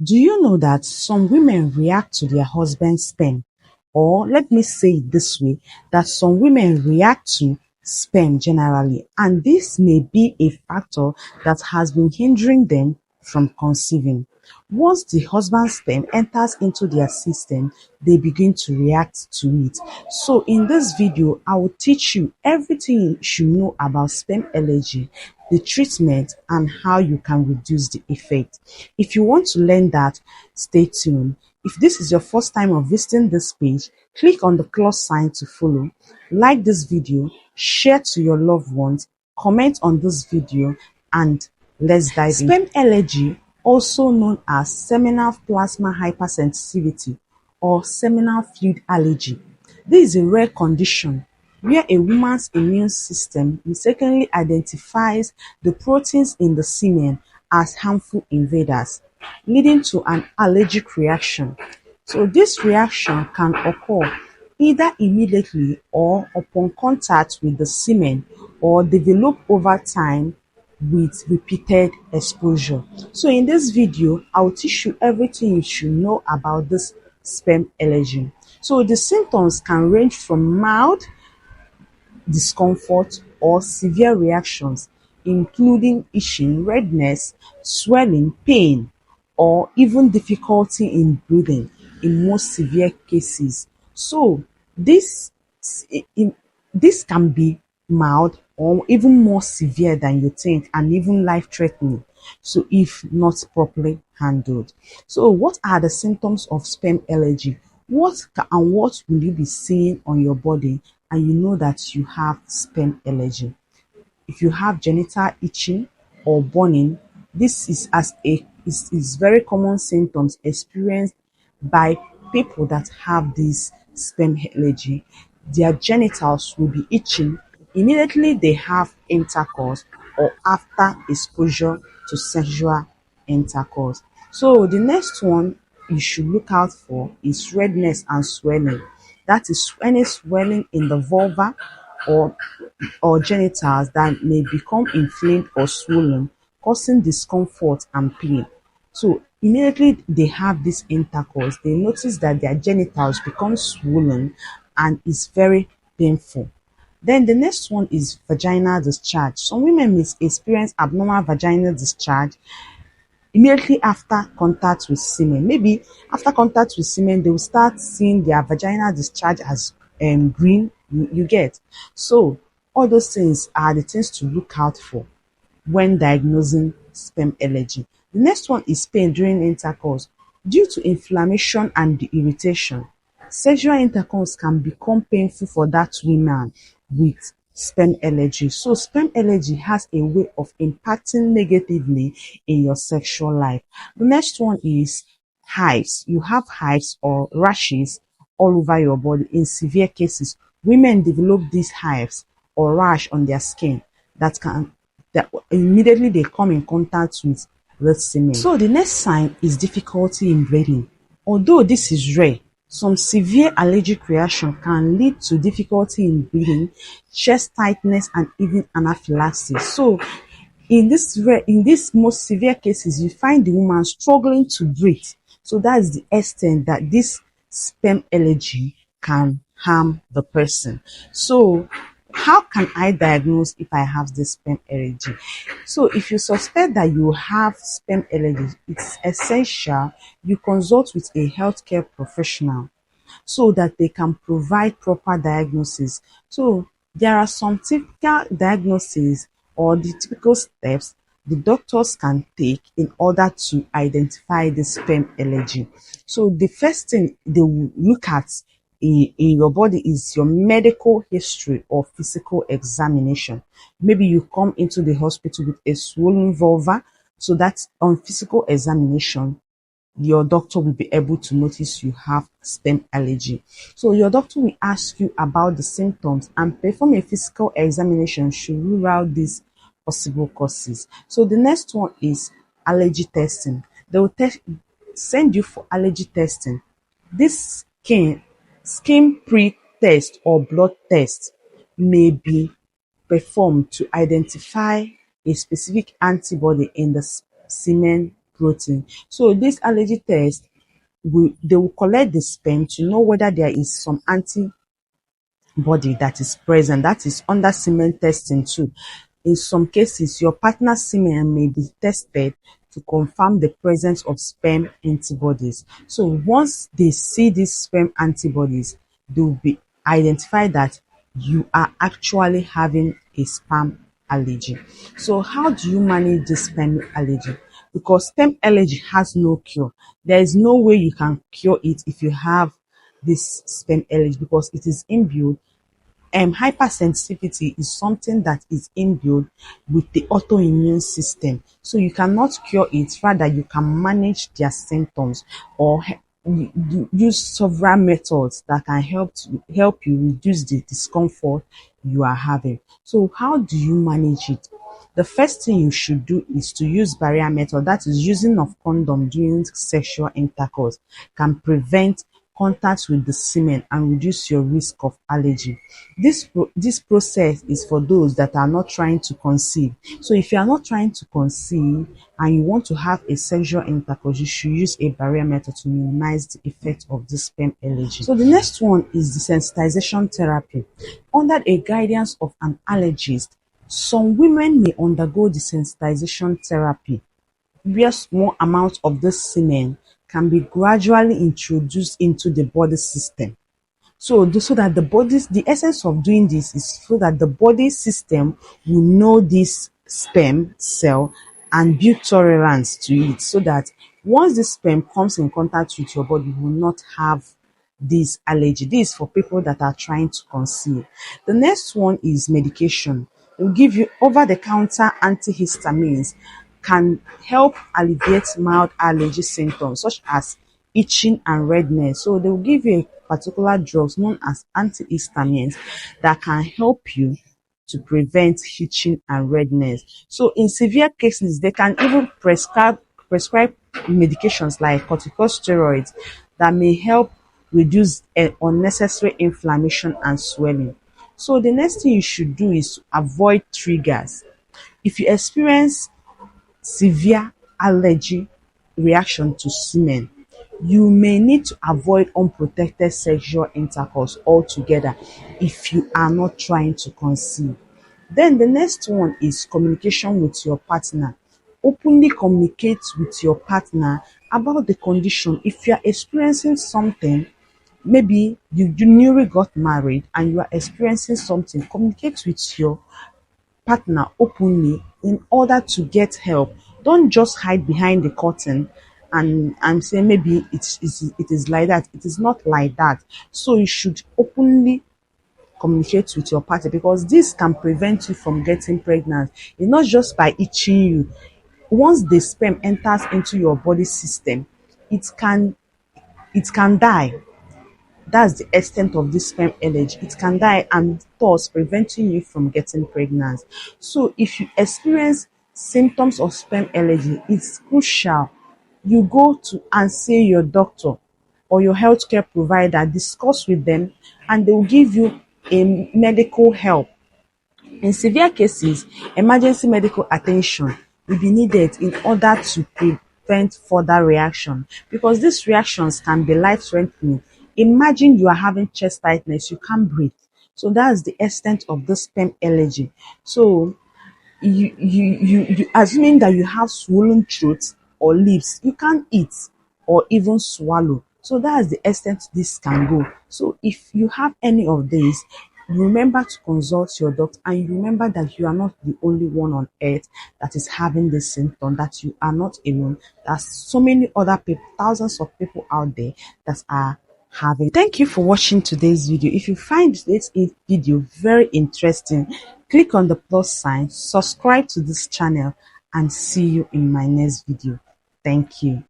Do you know that some women react to their husband's sperm? Or let me say it this way, that some women react to sperm generally, and this may be a factor that has been hindering them from conceiving. Once the husband's sperm enters into their system, they begin to react to it. So in this video, I will teach you everything you should know about sperm allergy, the treatment, and how you can reduce the effect. If you want to learn that, stay tuned. If this is your first time of visiting this page, click on the plus sign to follow, like this video, share to your loved ones, comment on this video, and let's dive in. Sperm allergy, also known as seminal plasma hypersensitivity or seminal fluid allergy. This is a rare condition where a woman's immune system mistakenly identifies the proteins in the semen as harmful invaders, leading to an allergic reaction. So this reaction can occur either immediately or upon contact with the semen, or develop over time with repeated exposure. So in this video, I'll teach you everything you should know about this sperm allergy. So the symptoms can range from mild discomfort or severe reactions, including itching, redness, swelling, pain, or even difficulty in breathing in most severe cases. So this in, this can be mild or even more severe than you think, and even life-threatening. So if not properly handled. So what are the symptoms of sperm allergy? What will you be seeing on your body and you know that you have sperm allergy? If you have genital itching or burning, this is very common symptoms experienced by people that have this sperm allergy. Their genitals will be itching immediately they have intercourse or after exposure to sexual intercourse. So the next one you should look out for is redness and swelling. That is any swelling in the vulva or genitals that may become inflamed or swollen, causing discomfort and pain. So immediately they have this intercourse, they notice that their genitals become swollen and it's very painful. Then the next one is vaginal discharge. Some women may experience abnormal vaginal discharge immediately after contact with semen. Maybe after contact with semen, they will start seeing their vaginal discharge as green. You get. So all those things are the things to look out for when diagnosing sperm allergy. The next one is pain during intercourse. Due to inflammation and the irritation, sexual intercourse can become painful for that woman with sperm allergy. So sperm allergy has a way of impacting negatively in your sexual life. The next one is hives. You have hives or rashes all over your body. In severe cases, women develop these hives or rash on their skin that immediately they come in contact with the semen. So the next sign is difficulty in breathing. Although this is rare, some severe allergic reaction can lead to difficulty in breathing, chest tightness, and even anaphylaxis. So in this most severe cases, you find the woman struggling to breathe. So that's the extent that this sperm allergy can harm the person. So how can I diagnose if I have this sperm allergy? So if you suspect that you have sperm allergy, it's essential you consult with a healthcare professional so that they can provide proper diagnosis. So there are some typical diagnoses or the typical steps the doctors can take in order to identify the sperm allergy. So the first thing they will look at in your body is your medical history or physical examination. Maybe you come into the hospital with a swollen vulva, so that on physical examination, your doctor will be able to notice you have sperm allergy. So your doctor will ask you about the symptoms and perform a physical examination to rule out these possible causes. So the next one is allergy testing. They will send you for allergy testing. This skin prick test or blood test may be performed to identify a specific antibody in the semen protein. So this allergy test they will collect the sperm to know whether there is some antibody that is present. That is under semen testing too. In some cases, your partner's semen may be tested to confirm the presence of sperm antibodies. So once they see these sperm antibodies, they will be identify that you are actually having a sperm allergy. So how do you manage this sperm allergy? Because sperm allergy has no cure. There is no way you can cure it if you have this sperm allergy because it is inbuilt. Hypersensitivity is something that is inbuilt with the autoimmune system. So you cannot cure it, rather you can manage their symptoms or use several methods that can help you reduce the discomfort you are having. So how do you manage it? The first thing you should do is to use barrier method, that is using of condom during sexual intercourse can prevent contact with the semen and reduce your risk of allergy. This process is for those that are not trying to conceive. So if you are not trying to conceive and you want to have a sexual intercourse, you should use a barrier method to minimize the effect of this sperm allergy. So the next one is desensitization therapy. Under a guidance of an allergist, some women may undergo desensitization therapy where small amounts of this semen can be gradually introduced into the body system. So that the essence of doing this is so that the body system will know this sperm cell and build tolerance to it, so that once the sperm comes in contact with your body, you will not have this allergy. This is for people that are trying to conceive. The next one is medication. It will give you over-the-counter antihistamines can help alleviate mild allergy symptoms such as itching and redness. So they will give you a particular drugs known as antihistamines that can help you to prevent itching and redness. So in severe cases, they can even prescribe medications like corticosteroids that may help reduce unnecessary inflammation and swelling. So the next thing you should do is to avoid triggers. If you experience severe allergy reaction to semen, you may need to avoid unprotected sexual intercourse altogether if you are not trying to conceive. Then the next one is communication with your partner. Openly communicate with your partner about the condition. If you are experiencing something, maybe you newly got married and you are experiencing something, communicate with your partner openly in order to get help. Don't just hide behind the curtain and say maybe it is like that. It is not like that. So you should openly communicate with your partner, because this can prevent you from getting pregnant. It's not just by itching you. Once the sperm enters into your body system, it can die. That's the extent of this sperm allergy. It can die and thus preventing you from getting pregnant. So if you experience symptoms of sperm allergy, it's crucial you go to and see your doctor or your healthcare provider, discuss with them, and they will give you a medical help. In severe cases, emergency medical attention will be needed in order to prevent further reaction, because these reactions can be life-threatening. Imagine you are having chest tightness, you can't breathe. So that's the extent of the sperm allergy. So you assuming that you have swollen throat or lips, you can't eat or even swallow. So that's the extent this can go. So if you have any of these, remember to consult your doctor, and you remember that you are not the only one on earth that is having this symptom, that you are not alone. There's so many other people, thousands of people out there that are having. Thank you for watching today's video. If you find this video very interesting, click on the plus sign, subscribe to this channel, and see you in my next video. Thank you.